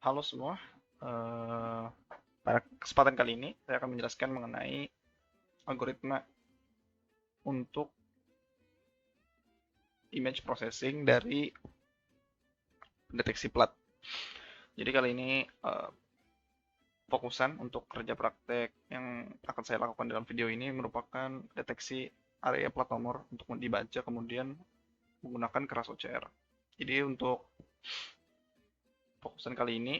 Halo semua, eh, pada kesempatan kali ini saya akan menjelaskan mengenai algoritma untuk image processing dari deteksi plat. Jadi kali ini fokusan untuk kerja praktek yang akan saya lakukan dalam video ini merupakan deteksi area plat nomor untuk dibaca kemudian menggunakan keras OCR. Jadi untuk fokusan kali ini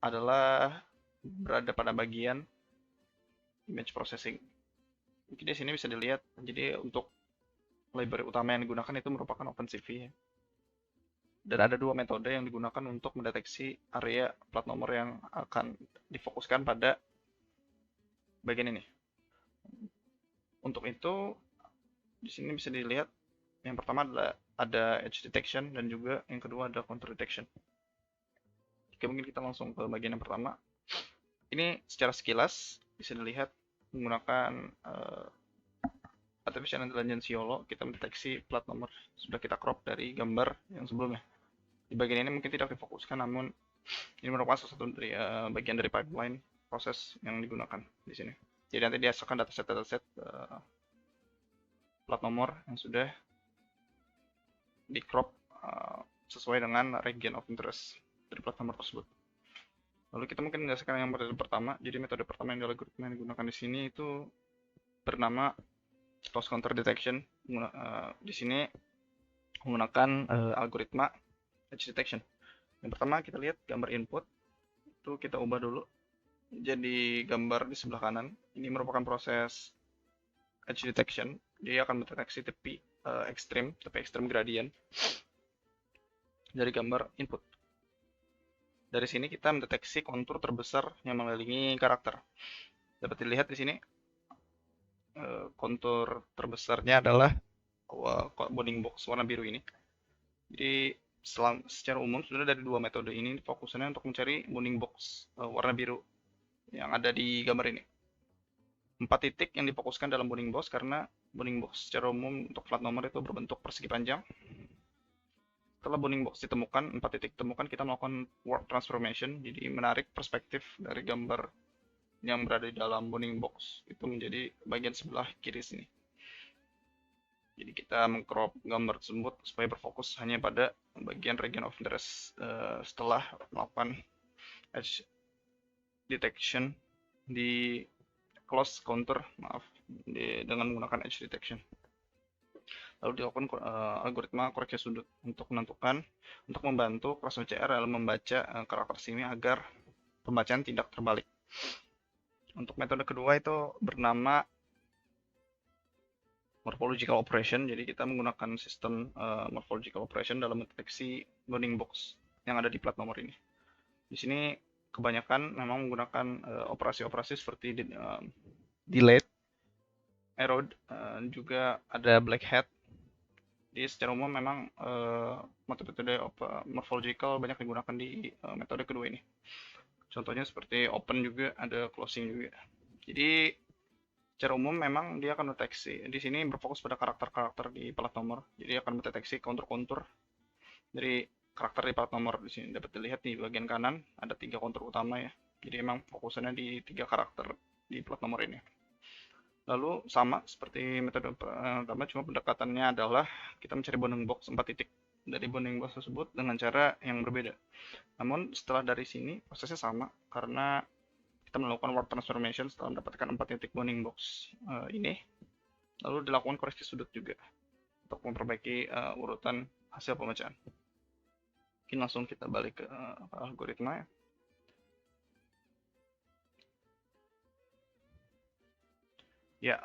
adalah berada pada bagian image processing. Jadi di sini bisa dilihat, jadi untuk library utama yang digunakan itu merupakan OpenCV. Dan ada dua metode yang digunakan untuk mendeteksi area plat nomor yang akan difokuskan pada bagian ini. Untuk itu, di sini bisa dilihat yang pertama adalah ada edge detection dan juga yang kedua ada contour detection. Oke, mungkin kita langsung ke bagian yang pertama. Ini secara sekilas bisa dilihat menggunakan Artificial Intelligence YOLO, kita mendeteksi plat nomor sudah kita crop dari gambar yang sebelumnya. Di bagian ini mungkin tidak difokuskan, namun ini merupakan salah satu dari bagian dari pipeline proses yang digunakan di sini. Jadi nanti dihasilkan dataset plat nomor yang sudah di crop sesuai dengan region of interest dari plat nomor tersebut. Lalu kita mungkin menjelaskan yang metode pertama. Jadi metode pertama yang algoritma yang digunakan di sini itu bernama loss counter detection. Di sini menggunakan algoritma edge detection. Yang pertama kita lihat gambar input itu kita ubah dulu jadi gambar di sebelah kanan. Ini merupakan proses edge detection. Dia akan mendeteksi tepi ekstrim gradient dari gambar input. Dari sini kita mendeteksi kontur terbesar yang mengelilingi karakter. Dapat dilihat di sini kontur terbesarnya adalah bounding box warna biru ini. Jadi secara umum sudah dari dua metode ini fokusannya untuk mencari bounding box warna biru yang ada di gambar ini. 4 titik yang difokuskan dalam bounding box karena bounding box secara umum untuk plat nomor itu berbentuk persegi panjang. Setelah bounding box ditemukan, 4 titik ditemukan, kita melakukan warp transformation, jadi menarik perspektif dari gambar yang berada di dalam bounding box itu menjadi bagian sebelah kiri sini. Jadi kita mengcrop gambar tersebut supaya berfokus hanya pada bagian region of interest setelah melakukan edge detection di close counter, dengan menggunakan edge detection. Lalu dilakukan algoritma koreksi sudut untuk membantu kelas OCR dalam membaca karakter sini agar pembacaan tidak terbalik. Untuk metode kedua itu bernama morphological operation. Jadi kita menggunakan sistem morphological operation dalam mendeteksi bounding box yang ada di plat nomor ini. Di sini kebanyakan memang menggunakan operasi-operasi seperti delete, erode, juga ada black hat. Jadi secara umum memang metode morphological banyak digunakan di metode kedua ini. Contohnya seperti open juga, ada closing juga. Jadi secara umum memang dia akan mendeteksi. Di sini berfokus pada karakter-karakter di plat nomor. Jadi akan mendeteksi kontur-kontur dari karakter di plat nomor. Di sini dapat dilihat di bagian kanan ada 3 kontur utama ya. Jadi memang fokusannya di 3 karakter di plat nomor ini. Lalu sama seperti metode pertama, cuma pendekatannya adalah kita mencari bounding box 4 titik dari bounding box tersebut dengan cara yang berbeda. Namun setelah dari sini prosesnya sama karena kita melakukan warp transformation setelah mendapatkan 4 titik bounding box ini. Lalu dilakukan koreksi sudut juga untuk memperbaiki urutan hasil pembacaan. Mungkin langsung kita balik ke algoritma ya. Ya,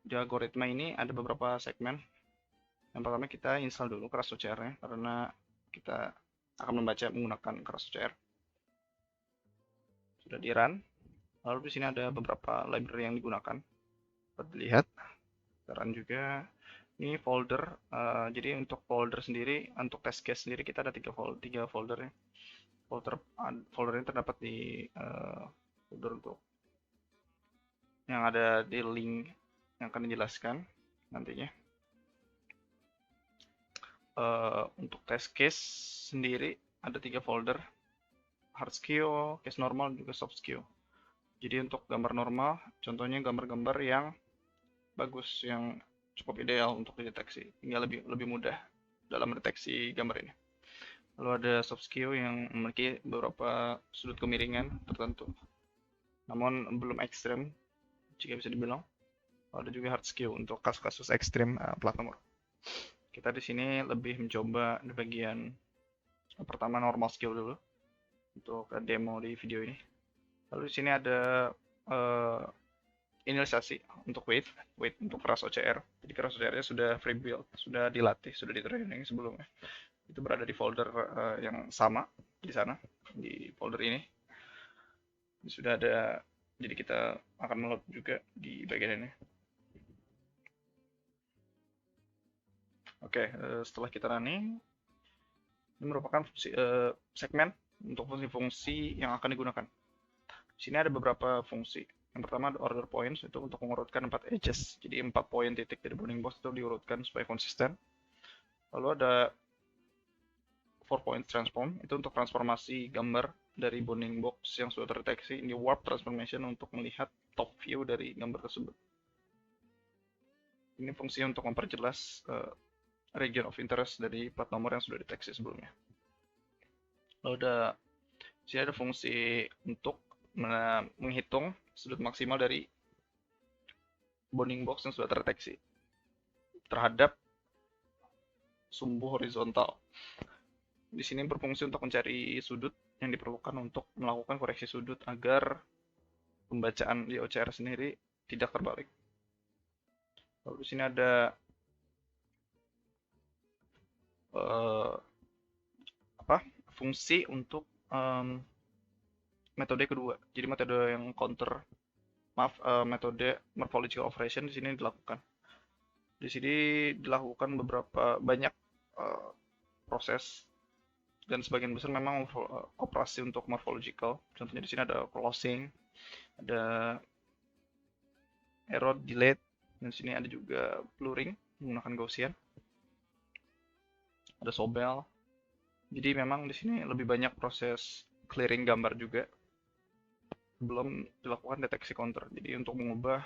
di algoritma ini ada beberapa segmen. Yang pertama kita install dulu keras OCR-nya karena kita akan membaca menggunakan keras OCR. Sudah di run. Lalu di sini ada beberapa library yang digunakan. Dapat dilihat. Run juga. Ini folder. Jadi untuk folder sendiri, untuk test case sendiri kita ada 3 folder ya. Folder ini terdapat di folder untuk yang ada di link yang akan dijelaskan nantinya. Untuk test case sendiri ada 3 folder. hard skew, case normal, juga soft skew. Jadi untuk gambar normal, contohnya gambar-gambar yang bagus, yang cukup ideal untuk dideteksi, hingga lebih mudah dalam mendeteksi gambar ini. Lalu ada soft skew yang memiliki beberapa sudut kemiringan tertentu, namun belum ekstrem jika bisa dibilang. Ada juga hard skew untuk kasus-kasus ekstrim plat nomor. Kita di sini lebih mencoba di bagian pertama normal skew dulu untuk demo di video ini. Lalu di sini ada inisialisasi untuk weight untuk keras OCR. Jadi keras OCR-nya sudah free build, sudah dilatih, sudah di training sebelumnya. Itu berada di folder yang sama di sana, di folder ini. Sudah ada, jadi kita akan meload juga di bagian ini. Oke, setelah kita running, ini merupakan segmen untuk fungsi-fungsi yang akan digunakan. Di sini ada beberapa fungsi. Yang pertama ada order points, itu untuk mengurutkan 4 edges. Jadi 4 poin titik dari bounding box itu diurutkan supaya konsisten. Lalu ada 4 point transform, itu untuk transformasi gambar dari bounding box yang sudah terdeteksi. Ini warp transformation untuk melihat top view dari gambar tersebut. Ini fungsi untuk memperjelas region of interest dari plat nomor yang sudah deteksi sebelumnya. Lalu sini ada fungsi untuk menghitung sudut maksimal dari bounding box yang sudah terdeteksi terhadap sumbu horizontal. Di sini berfungsi untuk mencari sudut yang diperlukan untuk melakukan koreksi sudut agar pembacaan di OCR sendiri tidak terbalik. Lalu di sini ada fungsi untuk metode kedua. Jadi metode yang metode morphological operation di sini dilakukan. Di sini dilakukan banyak proses, dan sebagian besar memang operasi untuk morphological. Contohnya di sini ada closing, ada error, delete, dan di sini ada juga blurring menggunakan Gaussian. Ada sobel. Jadi memang di sini lebih banyak proses clearing gambar juga sebelum dilakukan deteksi counter. Jadi untuk mengubah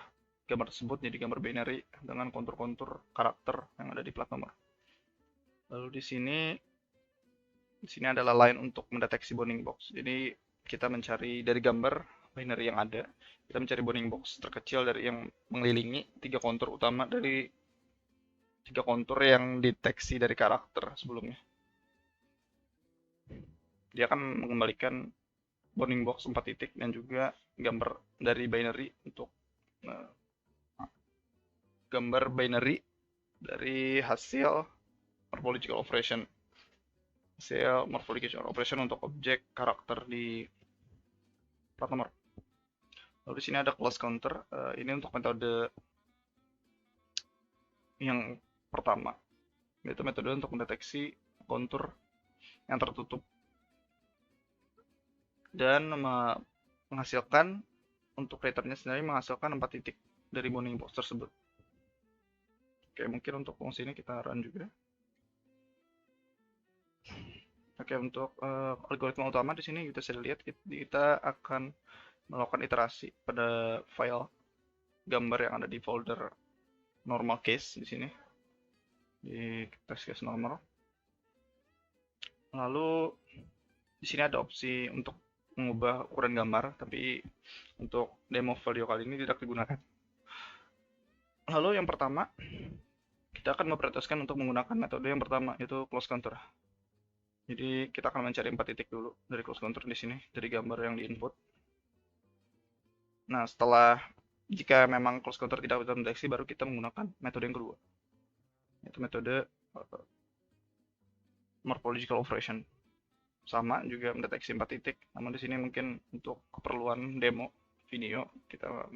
gambar tersebut jadi gambar binary dengan kontur-kontur karakter yang ada di plat nomor. Lalu di sini adalah line untuk mendeteksi bounding box. Jadi kita mencari dari gambar binary yang ada, kita mencari bounding box terkecil dari yang mengelilingi 3 kontur utama dari 3 kontur yang deteksi dari karakter sebelumnya. Dia akan mengembalikan bounding box 4 titik dan juga gambar dari binary untuk gambar binary dari hasil morphological operation. Hasil morphological operation untuk objek karakter di plat nomor. Lalu di sini ada close counter. Ini untuk metode yang pertama, yaitu metode untuk mendeteksi kontur yang tertutup dan menghasilkan untuk returnnya sendiri menghasilkan 4 titik dari bounding box tersebut. Oke, mungkin untuk fungsi ini kita run juga. Oke, untuk algoritma utama di sini kita bisa lihat kita akan melakukan iterasi pada file gambar yang ada di folder normal case di sini, di test case normal. Lalu di sini ada opsi untuk mengubah ukuran gambar, tapi untuk demo video kali ini tidak digunakan. Lalu yang pertama, kita akan memprioritaskan untuk menggunakan metode yang pertama, yaitu close counter. Jadi kita akan mencari 4 titik dulu dari close counter di sini, dari gambar yang diinput. Nah, jika memang close counter tidak bisa mendeteksi, baru kita menggunakan metode yang kedua, yaitu metode morphological operation. Sama juga mendeteksi 4 titik, namun di sini mungkin untuk keperluan demo video kita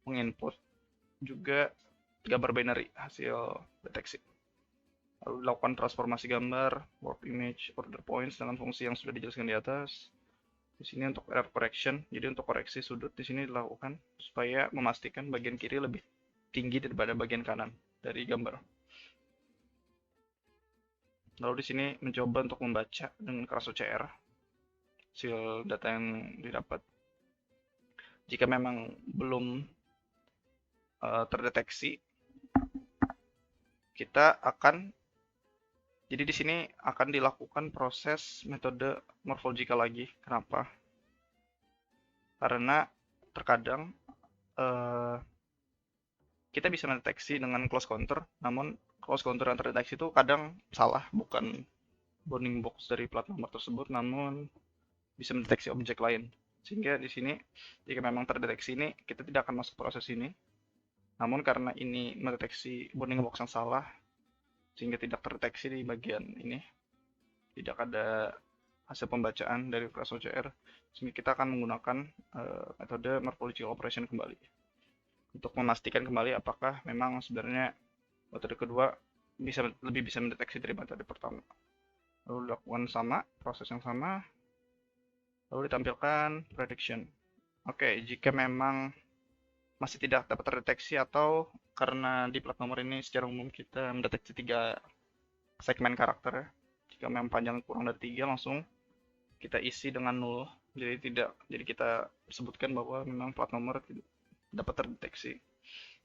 menginput juga gambar binary hasil deteksi. Lalu dilakukan transformasi gambar, warp image, order points dengan fungsi yang sudah dijelaskan di atas. Di sini untuk error correction, jadi untuk koreksi sudut di sini dilakukan supaya memastikan bagian kiri lebih tinggi daripada bagian kanan dari gambar. Lalu di sini mencoba untuk membaca dengan keras OCR. hasil data yang didapat. Jika memang belum terdeteksi, kita akan jadi di sini akan dilakukan proses metode morphological lagi. Kenapa? Karena terkadang kita bisa mendeteksi dengan close counter, namun close counter yang terdeteksi itu kadang salah, bukan bounding box dari plat nomor tersebut, namun bisa mendeteksi objek lain. Sehingga di sini jika memang terdeteksi ini, kita tidak akan masuk proses ini. Namun karena ini mendeteksi bounding box yang salah, sehingga tidak terdeteksi di bagian ini, tidak ada hasil pembacaan dari proses OCR, sehingga kita akan menggunakan metode morphological operation kembali untuk memastikan kembali apakah memang sebenarnya metode kedua lebih bisa mendeteksi dari metode pertama. Lalu dilakukan sama, proses yang sama, lalu ditampilkan prediction. Oke, jika memang masih tidak dapat terdeteksi atau karena di plat nomor ini secara umum kita mendeteksi 3 segmen karakter ya. Jika memang panjang kurang dari 3 langsung kita isi dengan 0. Jadi kita sebutkan bahwa memang plat nomor tidak dapat terdeteksi.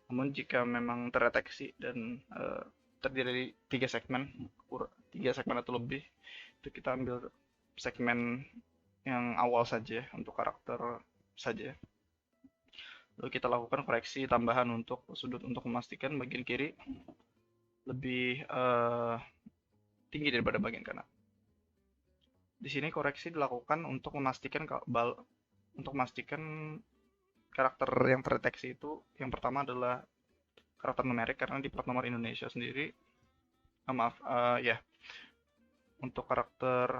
Namun jika memang terdeteksi dan terdiri dari 3 segmen, 3 segmen atau lebih, itu kita ambil segmen yang awal saja untuk karakter saja. Lalu kita lakukan koreksi tambahan untuk sudut untuk memastikan bagian kiri lebih tinggi daripada bagian kanan. Di sini koreksi dilakukan untuk memastikan karakter yang terdeteksi itu yang pertama adalah karakter numerik, karena di plat nomor Indonesia sendiri untuk karakter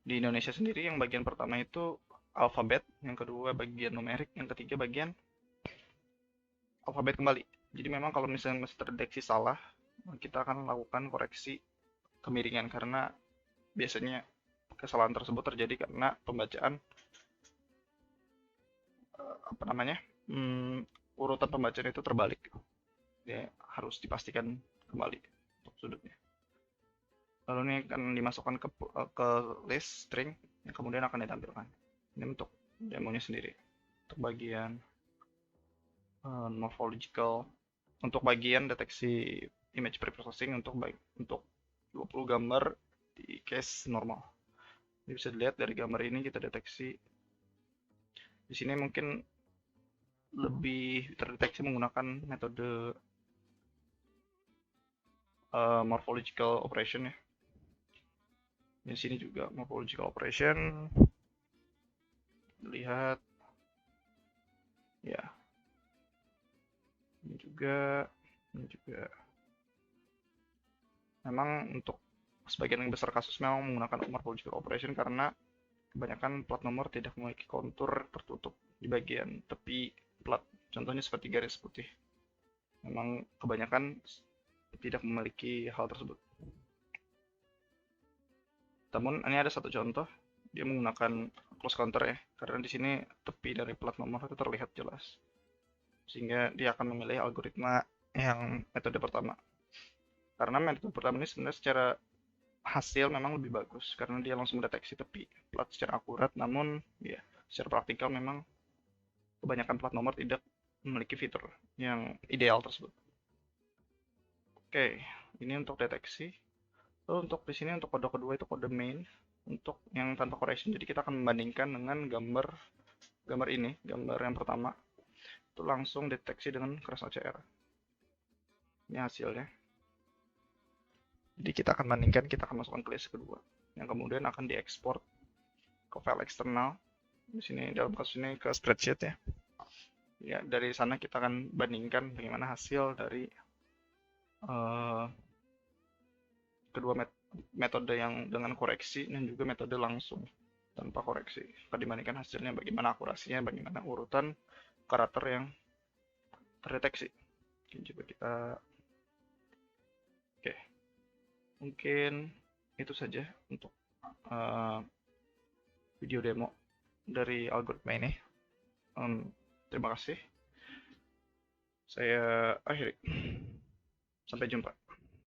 di Indonesia sendiri yang bagian pertama itu alfabet, yang kedua bagian numerik, yang ketiga bagian alfabet kembali. Jadi memang kalau misalnya masih terdeteksi salah, kita akan melakukan koreksi kemiringan, karena biasanya kesalahan tersebut terjadi karena pembacaan urutan pembacaan itu terbalik. Ya, harus dipastikan kembali untuk sudutnya. Lalu ini akan dimasukkan ke list string yang kemudian akan ditampilkan. Ini untuk demonya sendiri. Untuk bagian morphological, untuk bagian deteksi image preprocessing untuk 20 gambar di case normal. Ini bisa dilihat dari gambar ini kita deteksi. Di sini mungkin lebih terdeteksi menggunakan metode morphological operation ya. Di sini juga morphological operation. Lihat ya. Ini juga. Memang untuk sebagian yang besar kasus memang menggunakan morphological operation karena kebanyakan plat nomor tidak memiliki kontur tertutup di bagian tepi plat. Contohnya seperti garis putih. Memang kebanyakan tidak memiliki hal tersebut. Namun ini ada satu contoh, dia menggunakan close counter ya, karena di sini tepi dari plat nomor itu terlihat jelas, sehingga dia akan memilih algoritma yang metode pertama. Karena metode pertama ini sebenarnya secara hasil memang lebih bagus, karena dia langsung mendeteksi tepi plat secara akurat, namun ya secara praktikal memang kebanyakan plat nomor tidak memiliki fitur yang ideal tersebut. Oke, ini untuk deteksi. Lalu untuk di sini untuk kode kedua itu kode main untuk yang tanpa correction. Jadi kita akan membandingkan dengan gambar ini, gambar yang pertama itu langsung deteksi dengan cross OCR. Ini hasilnya. Jadi kita akan bandingkan, kita akan masukkan ke list kedua yang kemudian akan diekspor ke file eksternal. Di sini dalam kasus ini ke spreadsheet ya. Ya, dari sana kita akan bandingkan bagaimana hasil dari kedua metode yang dengan koreksi dan juga metode langsung tanpa koreksi. Akan dibandingkan hasilnya, bagaimana akurasinya, bagaimana urutan karakter yang terdeteksi. Coba kita mungkin itu saja untuk video demo dari algoritma ini. Terima kasih. Saya akhiri. Sampai jumpa.